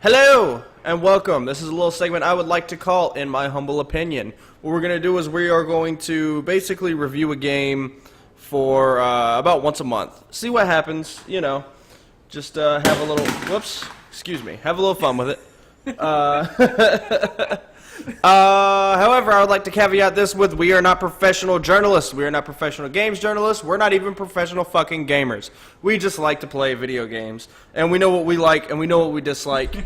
Hello and welcome. This is a little segment I would like to call In My Humble Opinion. What we're going to do is we are going to basically review a game for about once a month. See what happens, just have a little, have a little fun with it. However, I would like to caveat this with we are not professional journalists. We are not professional games journalists. We're not even professional fucking gamers. We just like to play video games. And we know what we like and we know what we dislike.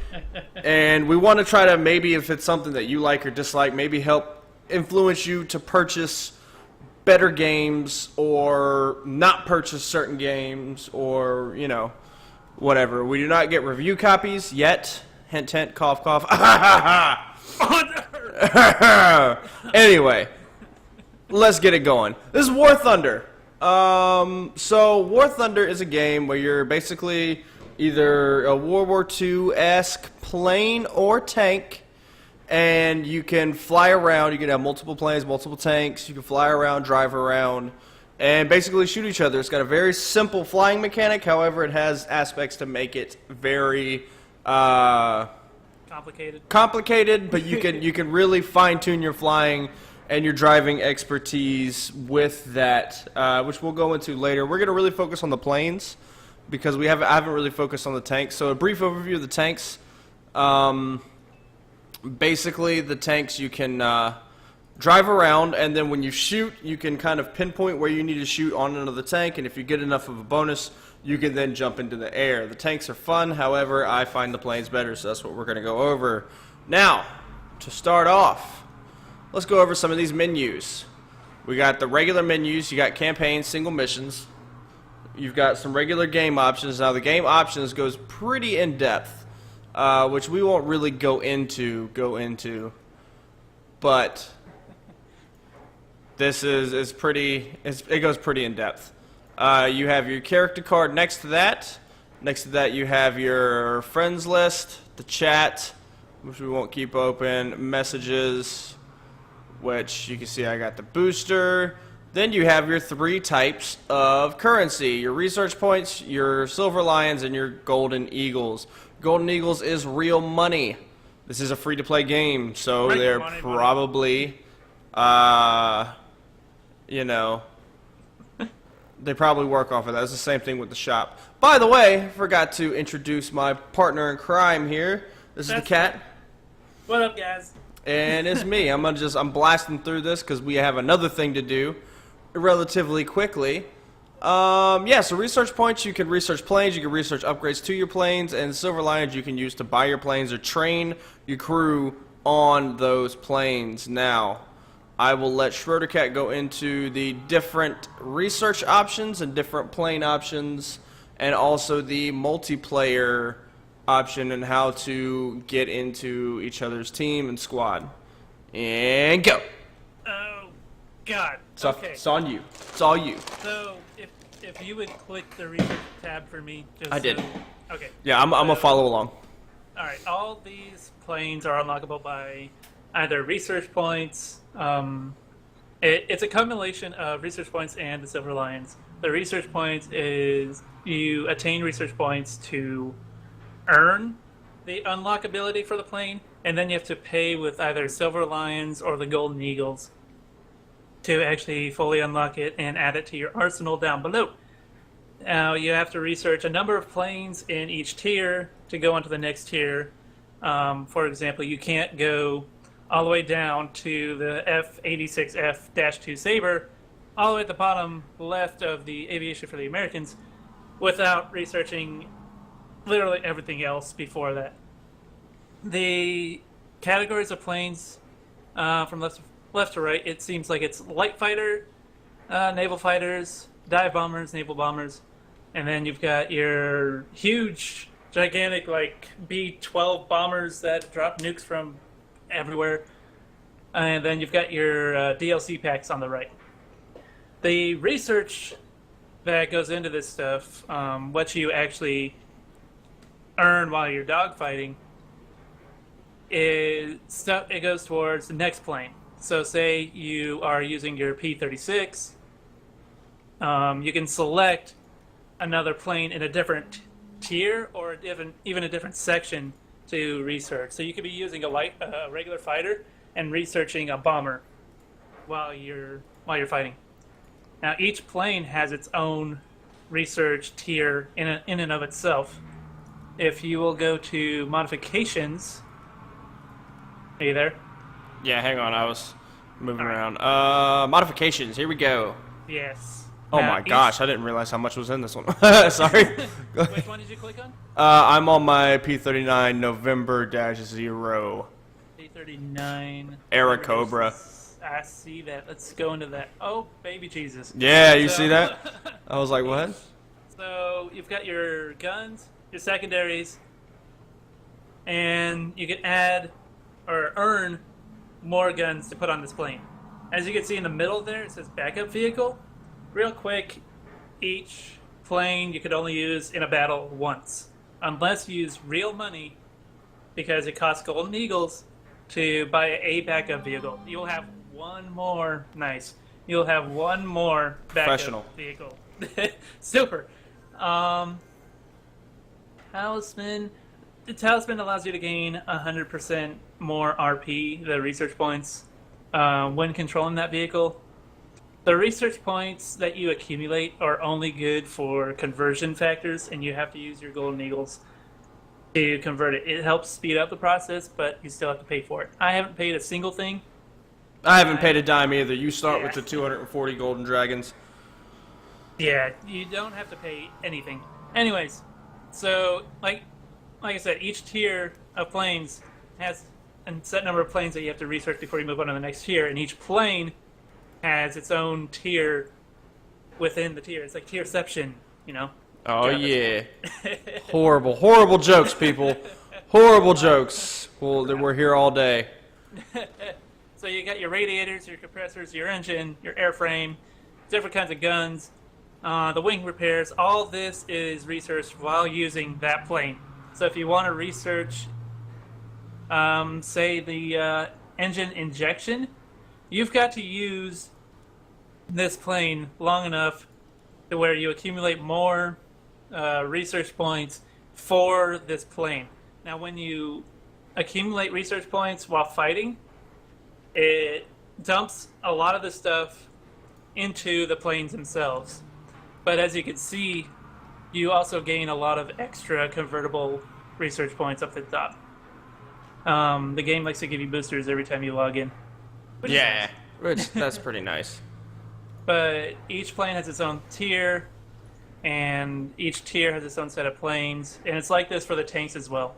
And we want to try to maybe, if it's something that you like or dislike, maybe help influence you to purchase better games or not purchase certain games or, whatever. We do not get review copies yet. Hint, hint, cough, cough. Anyway, let's get it going. This is War Thunder. So War Thunder is a game where you're basically either a World War II-esque plane or tank, and you can fly around. You can have multiple planes, multiple tanks. You can fly around, drive around, and basically shoot each other. It's got a very simple flying mechanic. However, it has aspects to make it very complicated, but you can really fine-tune your flying and your driving expertise with that, which we'll go into later. We're going to really focus on the planes because I haven't really focused on the tanks. So a brief overview of the tanks. Basically, the tanks you can drive around, and then when you shoot, you can kind of pinpoint where you need to shoot on another tank, and if you get enough of a bonus, you can then jump into the air. The tanks are fun, however, I find the planes better, so that's what we're going to go over. Now, to start off, let's go over some of these menus. We got the regular menus, you got campaign, single missions. You've got some regular game options. Now, the game options goes pretty in-depth, which we won't really go into, but this it goes pretty in-depth. You have your character card next to that. Next to that, you have your friends list, the chat, which we won't keep open, messages, which you can see I got the booster. Then you have your three types of currency, your research points, your silver lions, and your golden eagles. Golden eagles is real money. This is a free-to-play game, so they're probably, they probably work off of that. It's the same thing with the shop. By the way, I forgot to introduce my partner in crime here. This is the cat. What up, guys? And it's me. I'm blasting through this because we have another thing to do relatively quickly. So research points, you can research planes, you can research upgrades to your planes, and silver lions you can use to buy your planes or train your crew on those planes. Now, I will let Schroedercat go into the different research options and different plane options, and also the multiplayer option and how to get into each other's team and squad. And go! Oh, God. Okay. It's on you. It's all you. So, if you would click the research tab for me. I did. Okay. Yeah, I'm going to follow along. Alright, all these planes are unlockable by either research points. It's a combination of research points and the silver lions. The research points is you attain research points to earn the unlockability for the plane, and then you have to pay with either silver lions or the golden eagles to actually fully unlock it and add it to your arsenal down below. Now you have to research a number of planes in each tier to go on to the next tier. For example, you can't go all the way down to the F-86F-2 Sabre, all the way at the bottom left of the Aviation for the Americans, without researching literally everything else before that. The categories of planes from left to right, it seems like it's light fighter, naval fighters, dive bombers, naval bombers, and then you've got your huge, gigantic, B-12 bombers that drop nukes from everywhere, and then you've got your DLC packs on the right. The research that goes into this stuff, what you actually earn while you're dogfighting, it goes towards the next plane. So say you are using your P-36, you can select another plane in a different tier or even a different section to research. So you could be using a regular fighter and researching a bomber while you're fighting. Now each plane has its own research tier in and of itself. If you will go to modifications, are you there? Yeah, hang on. I was moving All right. around. Modifications. Here we go. Yes. Oh Now, my gosh, I didn't realize how much was in this one. Sorry. Which one did you click on? I'm on my P39 November-0. P39. Era Cobra. I see that. Let's go into that. Oh, baby Jesus. Yeah, you see that? I was like, what? So you've got your guns, your secondaries, and you can add or earn more guns to put on this plane. As you can see in the middle there, it says backup vehicle. Real quick, each plane you could only use in a battle once, unless you use real money, because it costs golden eagles to buy a backup vehicle. You'll have one more. Nice. You'll have one more Professional. backup vehicle. Super. Talisman. The talisman allows you to gain 100% more RP, the research points, when controlling that vehicle. The research points that you accumulate are only good for conversion factors, and you have to use your golden eagles to convert it. It helps speed up the process, but you still have to pay for it. I haven't paid a single thing. I haven't paid a dime either. You start with Yeah. the 240 golden dragons. Yeah, you don't have to pay anything. Anyways, so like I said, each tier of planes has a set number of planes that you have to research before you move on to the next tier, and each plane has its own tier within the tier. It's like tierception, you know? Oh, Yeah, yeah. Horrible, horrible jokes, people. Horrible jokes. Well, we're here all day. So you got your radiators, your compressors, your engine, your airframe, different kinds of guns, the wing repairs. All this is researched while using that plane. So if you want to research, say, the engine injection, you've got to use this plane long enough to where you accumulate more research points for this plane. Now, when you accumulate research points while fighting, it dumps a lot of the stuff into the planes themselves. But as you can see, you also gain a lot of extra convertible research points up the top. The game likes to give you boosters every time you log in. Which is Yeah, nice. that's pretty nice. But each plane has its own tier, and each tier has its own set of planes, and it's like this for the tanks as well.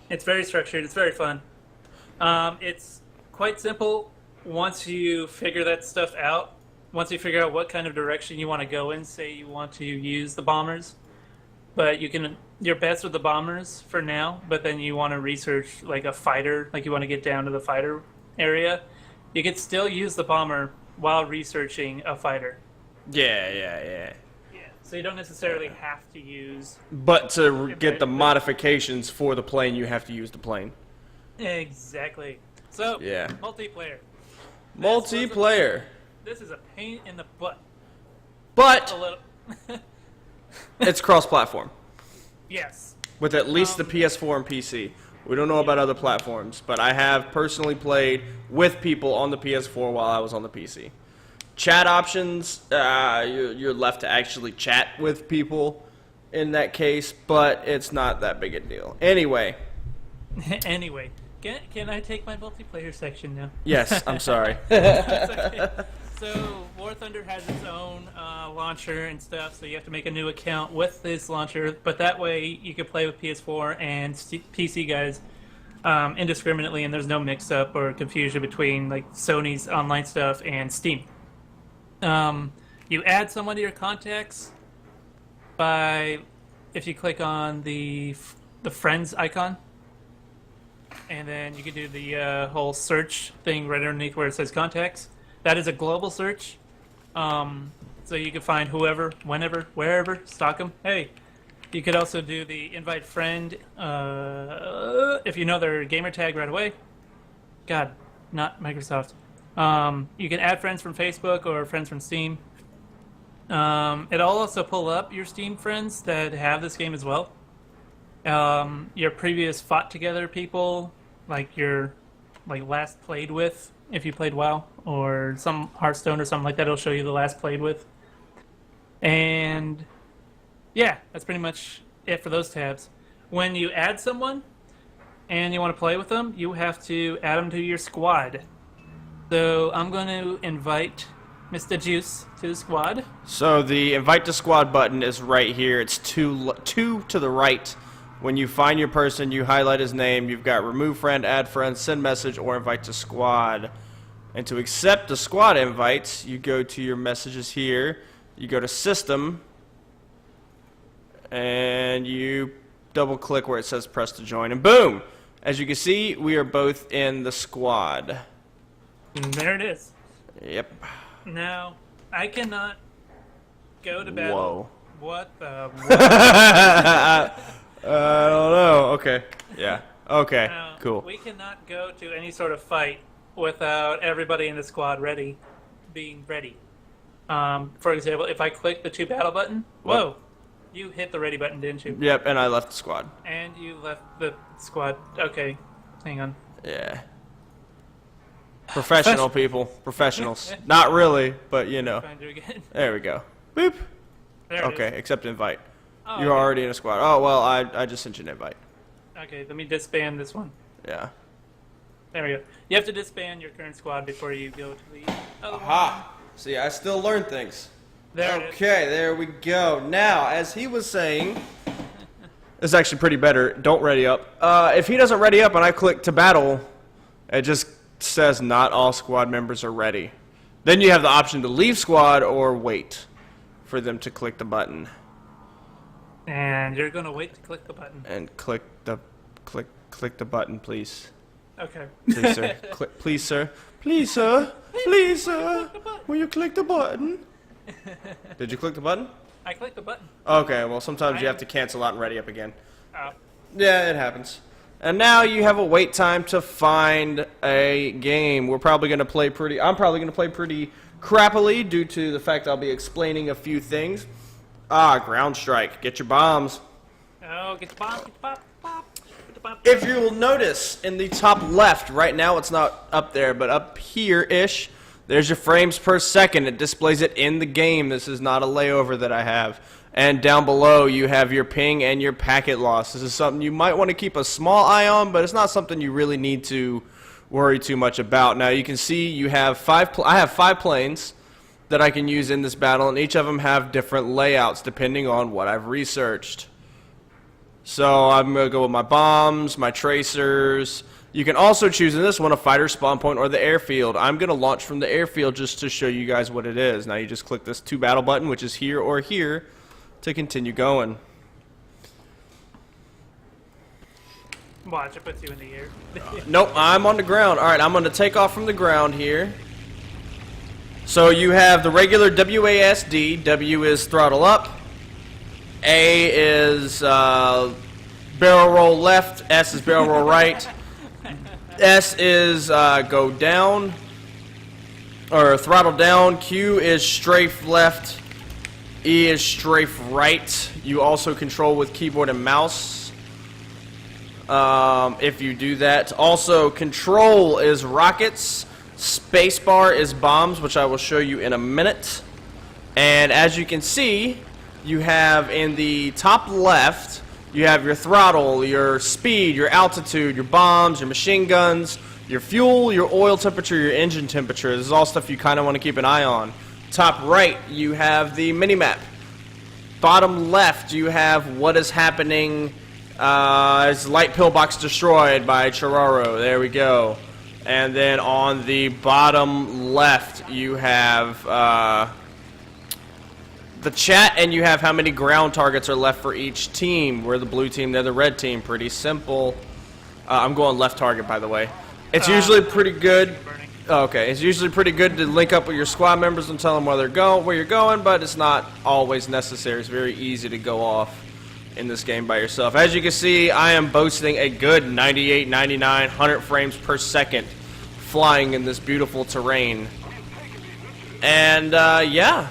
It's very structured. It's very fun. It's quite simple once you figure that stuff out. Once you figure out what kind of direction you want to go in, say you want to use the bombers, but you're best with the bombers for now, but then you want to research like a fighter, like you want to get down to the fighter area, you could still use the bomber while researching a fighter. Yeah. So you don't necessarily have to use... But to get the modifications for the plane, you have to use the plane. Exactly. So, Yeah. multiplayer. Multiplayer. This is a pain in the butt. A But little. it's cross-platform. Yes. With at least the PS4 and PC. We don't know about other platforms, but I have personally played with people on the PS4 while I was on the PC. Chat options, you're left to actually chat with people in that case, but it's not that big a deal. Anyway, Anyway, can I take my multiplayer section now? yes, I'm sorry. It's okay. So, War Thunder has its own launcher and stuff, so you have to make a new account with this launcher, but that way you can play with PS4 and PC guys indiscriminately, and there's no mix-up or confusion between like Sony's online stuff and Steam. You add someone to your contacts by, if you click on the friends icon, and then you can do the whole search thing right underneath where it says contacts. That is a global search, so you can find whoever, whenever, wherever, stalk them. Hey, you could also do the invite friend if you know their gamer tag right away. God, not Microsoft. You can add friends from Facebook or friends from Steam. It'll also pull up your Steam friends that have this game as well. your previous fought together people, like your last played with, if you played WoW or some Hearthstone or something like that. It'll show you the last played with, and yeah, that's pretty much it for those tabs. When you add someone and you want to play with them, you have to add them to your squad. So I'm going to invite Mr. Juice to the squad. So the invite to squad button is right here. It's two to the right. When you find your person, you highlight his name. You've got remove friend, add friend, send message, or invite to squad. And to accept the squad invites, you go to your messages here. You go to system, and you double click where it says press to join, and boom! As you can see, we are both in the squad. And there it is. Yep. Now, I cannot go to battle. Whoa. What the? I don't know. Okay. Yeah. Okay. Now, Cool. We cannot go to any sort of fight without everybody in the squad being ready. For example, if I click the to battle button, whoa, you hit the ready button, didn't you? Yep, and I left the squad. And you left the squad. Okay, hang on. Yeah. Professional people. Professionals. Not really, but you know. Find you again. There we go. Boop. There it Okay, is. accept invite. Oh, You're okay. already in a squad. Oh, well, I just sent you an invite. Okay, let me disband this one. Yeah. There we go. You have to disband your current squad before you go to the other one. Aha! See, I still learn things. There it is. Okay, there we go. Now, as he was saying, it's actually pretty better. Don't ready up. If he doesn't ready up and I click to battle, it just says not all squad members are ready. Then you have the option to leave squad or wait for them to click the button. And you're gonna wait to click the button. And click the button, please. Okay. Please, sir. Please, sir. Please, sir. Please, sir. Will you click the button? Did you click the button? I clicked the button. Okay, well, sometimes you have to cancel out and ready up again. Oh. Yeah, it happens. And now you have a wait time to find a game. We're probably going to play pretty... I'm probably going to play pretty crappily due to the fact I'll be explaining a few things. Ground strike. Get your bombs. Oh, get the bomb, get the bomb, bomb, get the bomb. If you will notice, in the top left, right now it's not up there, but up here-ish, there's your frames per second. It displays it in the game. This is not a layover that I have. And down below, you have your ping and your packet loss. This is something you might want to keep a small eye on, but it's not something you really need to worry too much about. Now, you can see you have I have 5 planes that I can use in this battle, and each of them have different layouts depending on what I've researched. So I'm going to go with my bombs, my tracers. You can also choose in this one a fighter spawn point or the airfield. I'm going to launch from the airfield just to show you guys what it is. Now you just click this to battle button, which is here or here, to continue going. Watch, it puts you in the air. Nope, I'm on the ground. Alright, I'm going to take off from the ground here. So you have the regular WASD. W is throttle up. A is barrel roll left. S is barrel roll right. S is go down or throttle down. Q is strafe left. E is strafe right. You also control with keyboard and mouse if you do that. Also, control is rockets. Spacebar is bombs, which I will show you in a minute. And as you can see, you have in the top left, you have your throttle, your speed, your altitude, your bombs, your machine guns, your fuel, your oil temperature, your engine temperature. This is all stuff you kind of want to keep an eye on. Top right, you have the minimap. Bottom left, you have what is happening. It's light pillbox destroyed by Chiraro. There we go. And then on the bottom left, you have the chat, and you have how many ground targets are left for each team. We're the blue team, they're the red team. Pretty simple. I'm going left target, by the way. It's usually pretty good. Okay, it's usually pretty good to link up with your squad members and tell them where you're going, but it's not always necessary. It's very easy to go off in this game by yourself. As you can see, I am boasting a good 98, 99, 100 frames per second flying in this beautiful terrain. And yeah.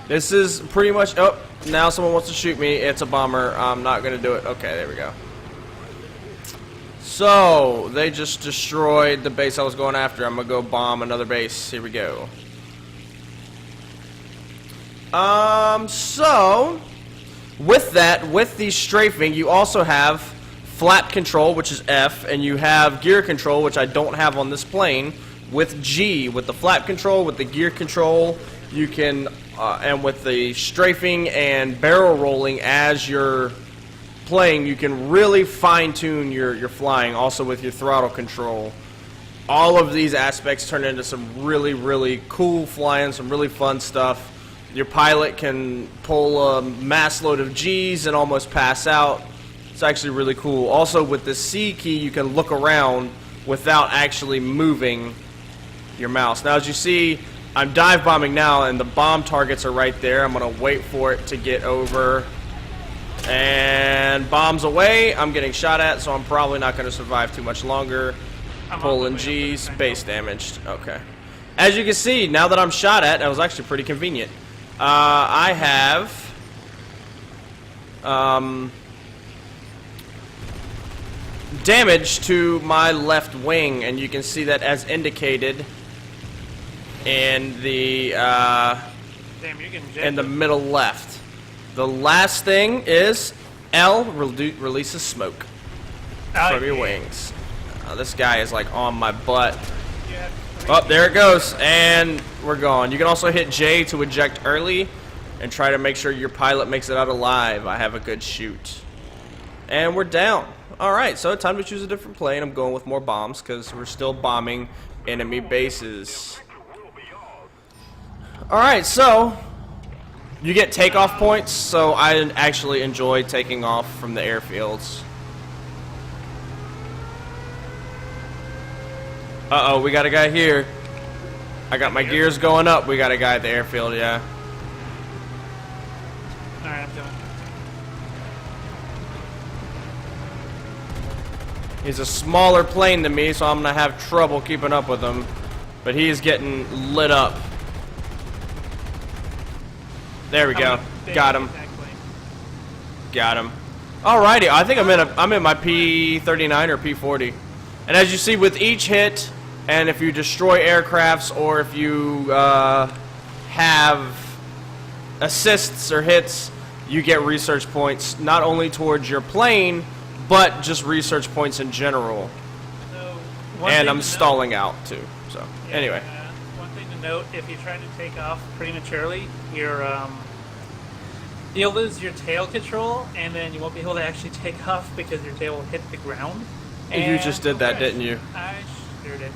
This is pretty much... Oh, now someone wants to shoot me. It's a bomber. I'm not going to do it. Okay, there we go. So, they just destroyed the base I was going after. I'm going to go bomb another base. Here we go. So, with that, with the strafing, you also have flap control, which is F, and you have gear control, which I don't have on this plane, with G. With the flap control, with the gear control, you can, and with the strafing and barrel rolling as you're playing, you can really fine-tune your flying. Also with your throttle control, all of these aspects turn into some really cool flying, some really fun stuff. Your pilot can pull a mass load of G's and almost pass out. It's actually really cool. Also with the C key, you can look around without actually moving your mouse. Now as you see, I'm dive bombing now and the bomb targets are right there. I'm gonna wait for it to get over. And bombs away. I'm getting shot at, so I'm probably not going to survive too much longer. Pulling G's, base damaged. Okay. As you can see, now that I'm shot at, that was actually pretty convenient. I have damage to my left wing, and you can see that as indicated in the in the middle left. The last thing is L releases smoke from your wings. This guy is like on my butt. Oh, there it goes, and we're gone. You can also hit J to eject early and try to make sure your pilot makes it out alive. I have a good shoot. And we're down. Alright, so time to choose a different plane. I'm going with more bombs because we're still bombing enemy bases. Alright, so you get takeoff points, so I actually enjoy taking off from the airfields. Uh-oh, we got a guy here. I got my gears going up. We got a guy at the airfield, yeah. Alright, I'm doing. He's a smaller plane than me, so I'm going to have trouble keeping up with him. But he's getting lit up. There we go. Got him. Got him. Alrighty, I think I'm in my P-39 or P-40. And as you see, with each hit, and if you destroy aircrafts or if you have assists or hits, you get research points, not only towards your plane, but just research points in general. So, and I'm stalling out too. So yeah, anyway. One thing to note: if you try to take off prematurely, you'll lose your tail control, and then you won't be able to actually take off because your tail will hit the ground. And you just did that, didn't you? I sure did.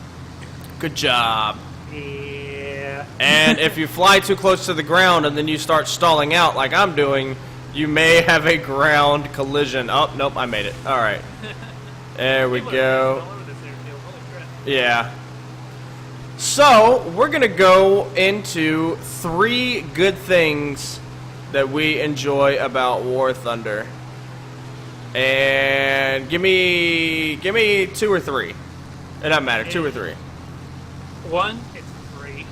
Good job. Yeah. And if you fly too close to the ground and then you start stalling out like I'm doing, you may have a ground collision. Oh, nope, I made it. All right. There we go. Yeah. So, we're going to go into 3 good things that we enjoy about War Thunder. And give me 2 or 3. It doesn't matter, 2 or 3. 1, it's free.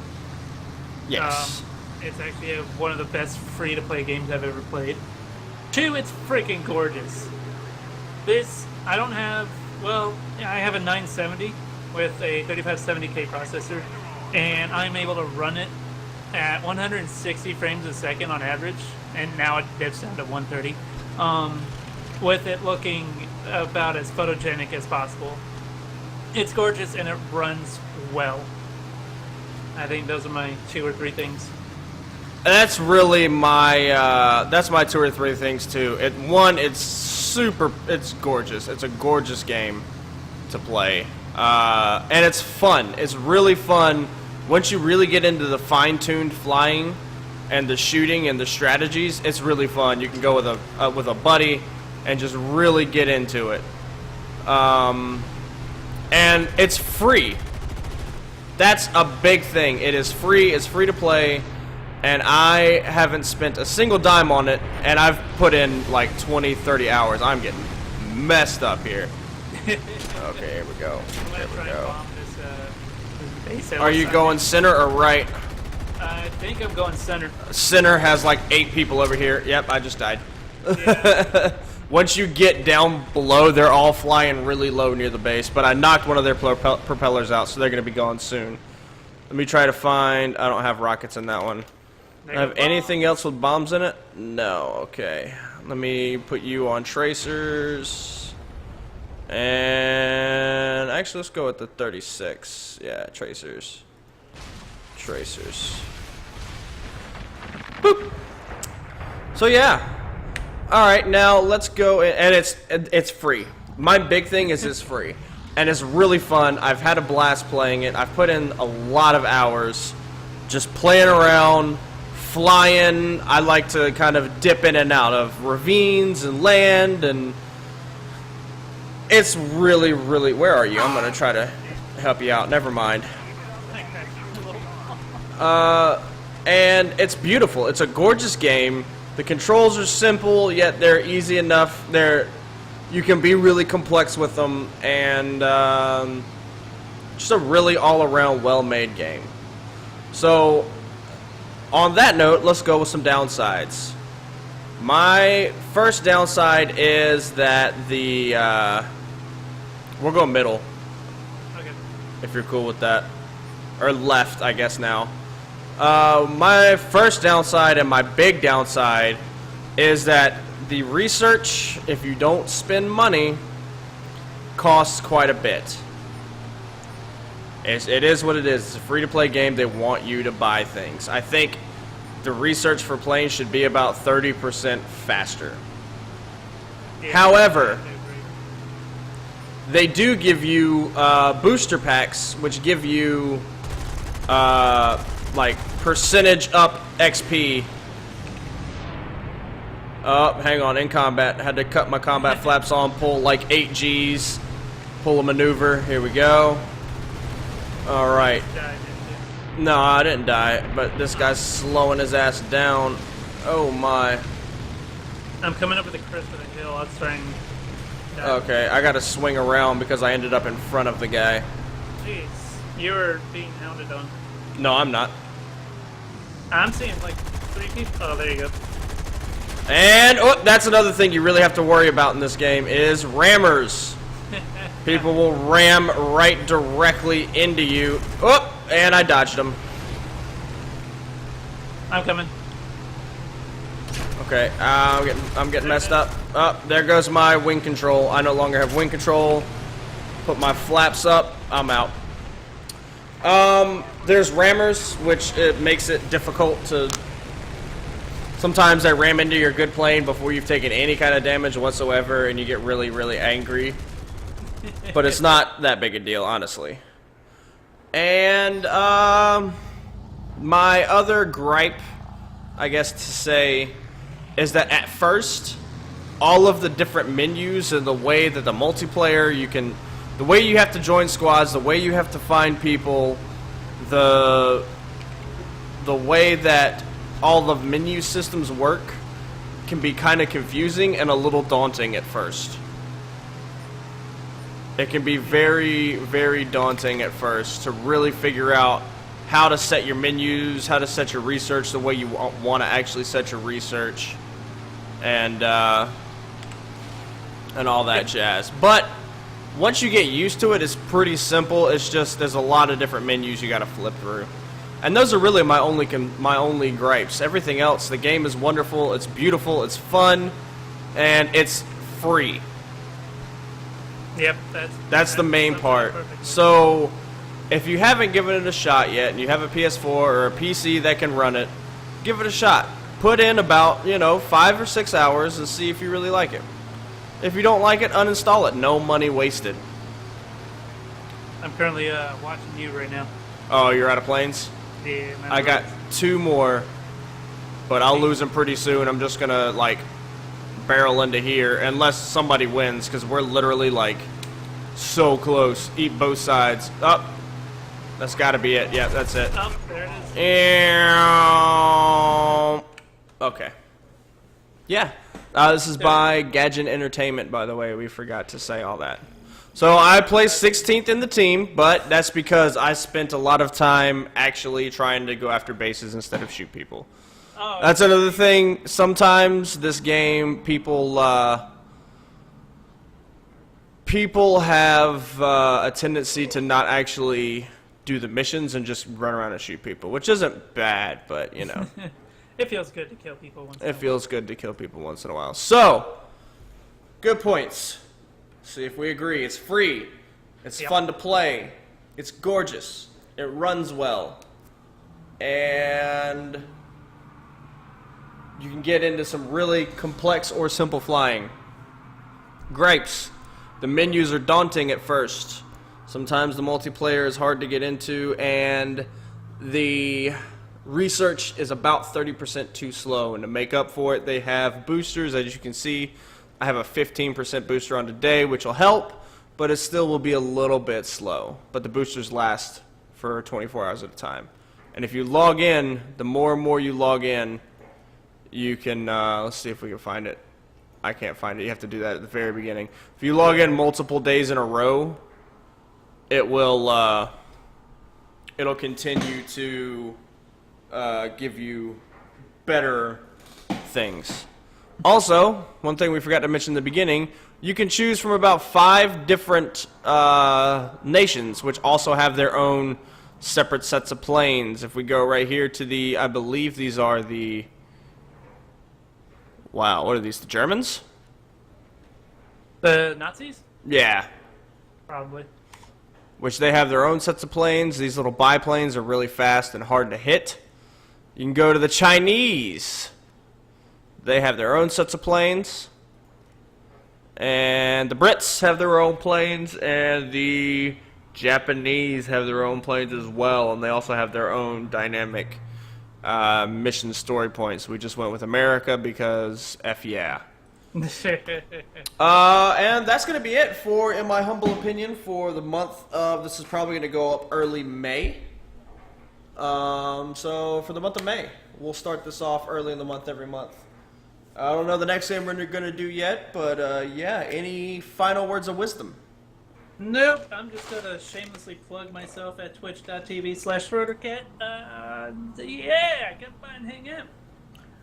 Yes. It's actually one of the best free-to-play games I've ever played. 2, it's freaking gorgeous. This, I don't have, well, I have a 970 with a 3570K processor, and I'm able to run it at 160 frames a second on average, and now it dips down to 130. With it looking about as photogenic as possible. It's gorgeous and it runs well. I think those are my 2 or 3 things. That's really my that's my 2 or 3 things too. One, it's gorgeous. It's a gorgeous game to play, and it's fun. It's really fun once you really get into the fine-tuned flying and the shooting and the strategies. It's really fun. You can go with a buddy and just really get into it. And it's free. That's a big thing. It is free. It's free to play. And I haven't spent a single dime on it. And I've put in like 20, 30 hours. I'm getting messed up here. Okay, here we go. Here we go. Are you going center or right? I think I'm going center. Center has like 8 people over here. Yep, I just died. Yeah. Once you get down below, they're all flying really low near the base. But I knocked one of their propellers out, so they're going to be gone soon. Let me try to find... I don't have rockets in that one. I have anything else with bombs in it? No, okay. Let me put you on tracers. And actually, let's go with the 36. Yeah, tracers. Tracers. Boop. So yeah. All right, now let's go. And it's free. My big thing is it's free, and it's really fun. I've had a blast playing it. I've put in a lot of hours, just playing around. Flying, I like to kind of dip in and out of ravines and land, and it's really, really... Where are you? I'm going to try to help you out. Never mind. And it's beautiful. It's a gorgeous game. The controls are simple, yet they're easy enough. You can be really complex with them, and just a really all-around well-made game. So... on that note, let's go with some downsides. My first downside is that we'll go middle. Okay. If you're cool with that. Or left, I guess now. My first downside and my big downside is that the research, if you don't spend money, costs quite a bit. It is what it is. It's a free-to-play game. They want you to buy things. I think the research for planes should be about 30% faster. Yeah, However, they do give you booster packs, which give you like percentage up XP. Oh, hang on. In combat, had to cut my combat flaps on, pull like 8 Gs, pull a maneuver. Here we go. All right. No, I didn't die, but this guy's slowing his ass down. Oh my. I'm coming up with a crest of the hill. I was trying. Okay, I gotta swing around because I ended up in front of the guy. Jeez, you're being hounded on. No, I'm not. I'm seeing like 3 people. Oh, there you go. And oh, that's another thing you really have to worry about in this game is rammers. People will ram right directly into you. Oh, and I dodged them. I'm coming. Okay, I'm getting messed up. Oh, there goes my wing control. I no longer have wing control. Put my flaps up. I'm out. There's rammers, which it makes it difficult to... Sometimes they ram into your good plane before you've taken any kind of damage whatsoever, and you get really, really angry. But it's not that big a deal, honestly. And, my other gripe, I guess to say, is that at first, all of the different menus and the way that the multiplayer, the way you have to join squads, the way you have to find people, the way that all the menu systems work can be kind of confusing and a little daunting at first. It can be very, very daunting at first to really figure out how to set your menus, how to set your research the way you want to actually set your research, and all that jazz. But once you get used to it, it's pretty simple. It's just there's a lot of different menus you got to flip through, and those are really my only gripes. Everything else, the game is wonderful. It's beautiful. It's fun, and it's free. Yep, that's the main part. So, if you haven't given it a shot yet, and you have a PS4 or a PC that can run it, give it a shot. Put in about, 5 or 6 hours and see if you really like it. If you don't like it, uninstall it. No money wasted. I'm currently watching you right now. Oh, you're out of planes? Yeah, man. I got 2 more, but I'll lose them pretty soon. I'm just gonna, barrel into here, unless somebody wins, because we're literally, so close. Eat both sides. Oh, that's gotta be it. Yeah, that's it. Oh, there it is. Okay. Yeah. This is by Gadget Entertainment, by the way. We forgot to say all that. So I placed 16th in the team, but that's because I spent a lot of time actually trying to go after bases instead of shoot people. Oh, That's another thing. Sometimes this game, people have a tendency to not actually do the missions and just run around and shoot people, which isn't bad, but you know. it feels good to kill people once in a It while. feels good to kill people once in a while. So, good points. See if we agree. It's free. It's fun to play. It's gorgeous. It runs well. And you can get into some really complex or simple flying. Gripes. The menus are daunting at first. Sometimes the multiplayer is hard to get into, and the research is about 30% too slow. And to make up for it, they have boosters. As you can see, I have a 15% booster on today, which will help, but it still will be a little bit slow. But the boosters last for 24 hours at a time. And if you log in, the more and more you log in, you can, let's see if we can find it. I can't find it. You have to do that at the very beginning. If you log in multiple days in a row, it will, it'll continue to give you better things. Also, one thing we forgot to mention in the beginning, you can choose from about 5 different nations, which also have their own separate sets of planes. If we go right here to the, I believe these are the, wow, what are these, the Germans? The Nazis? Yeah. Probably. Which they have their own sets of planes. These little biplanes are really fast and hard to hit. You can go to the Chinese. They have their own sets of planes. And the Brits have their own planes, and the Japanese have their own planes as well, and they also have their own dynamic mission story points. We just went with America because F yeah. And that's going to be it for, in my humble opinion, for the month of, this is probably going to go up early May. So for the month of May, we'll start this off early in the month every month. I don't know the next game we're going to do yet, but yeah, any final words of wisdom? Nope, I'm just gonna shamelessly plug myself at twitch.tv/SchroederCat. Yeah, come by and hang out.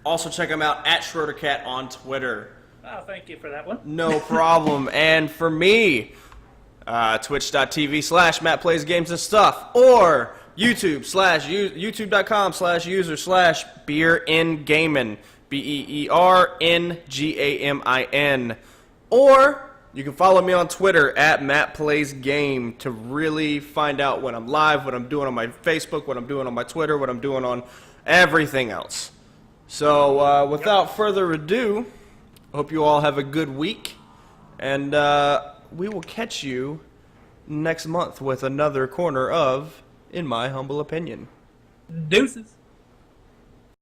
Also check them out at SchroederCat on Twitter. Oh, thank you for that one. No problem. And for me, twitch.tv/MattPlaysGames and Stuff, or youtube.com/user/BeerInGamin, BeerNGamin. Or you can follow me on Twitter at MattPlaysGame to really find out when I'm live, what I'm doing on my Facebook, what I'm doing on my Twitter, what I'm doing on everything else. So without further ado, I hope you all have a good week, and we will catch you next month with another corner of In My Humble Opinion. Deuces.